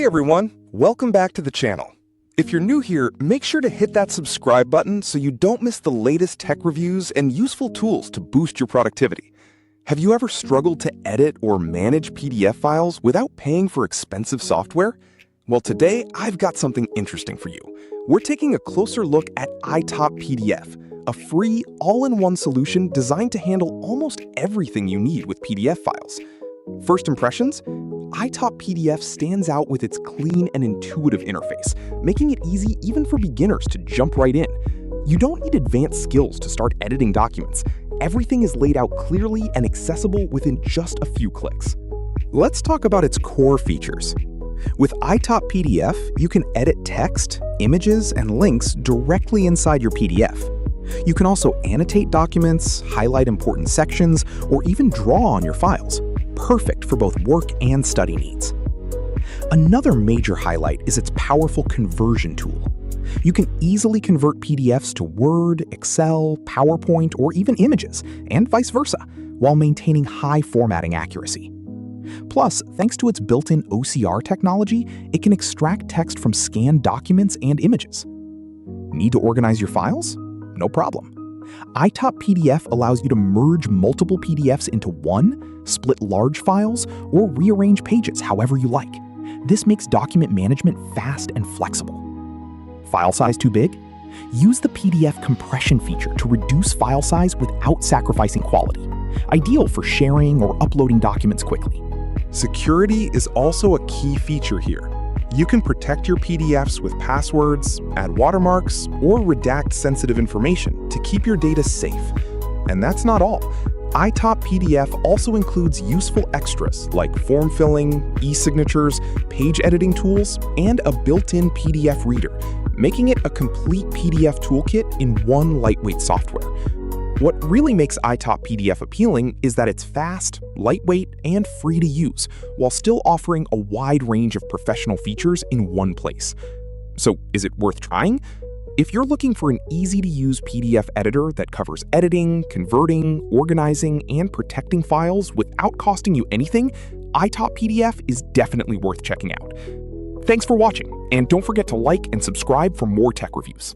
everyone, welcome back to the channel. If you're new here, make sure to hit that subscribe button so you don't miss the latest tech reviews and useful tools to boost your productivity. Have you ever struggled to edit or manage PDF files without paying for expensive software? Well, today I've got something interesting for you. We're taking a closer look at iTop PDF, a free, all-in-one solution designed to handle almost everything you need with PDF files. First impressions? iTop PDF stands out with its clean and intuitive interface, making it easy even for beginners to jump right in. You don't need advanced skills to start editing documents. Everything is laid out clearly and accessible within just a few clicks. Let's talk about its core features. With iTop PDF, you can edit text, images, and links directly inside your PDF. You can also annotate documents, highlight important sections, or even draw on your files. Perfect for both work and study needs. Another major highlight is its powerful conversion tool. You can easily convert PDFs to Word, Excel, PowerPoint, or even images, and vice versa, while maintaining high formatting accuracy. Plus, thanks to its built-in OCR technology, it can extract text from scanned documents and images. Need to organize your files? No problem. iTop PDF allows you to merge multiple PDFs into one, split large files, or rearrange pages however you like. This makes document management fast and flexible. File size too big? Use the PDF compression feature to reduce file size without sacrificing quality. Ideal for sharing or uploading documents quickly. Security is also a key feature here. You can protect your PDFs with passwords, add watermarks, or redact sensitive information to keep your data safe. And that's not all. iTop PDF also includes useful extras like form filling, e-signatures, page editing tools, and a built-in PDF reader, making it a complete PDF toolkit in one lightweight software. What really makes iTop PDF appealing is that it's fast, lightweight, and free to use, while still offering a wide range of professional features in one place. So, is it worth trying? If you're looking for an easy-to-use PDF editor that covers editing, converting, organizing, and protecting files without costing you anything, iTop PDF is definitely worth checking out. Thanks for watching, and don't forget to like and subscribe for more tech reviews.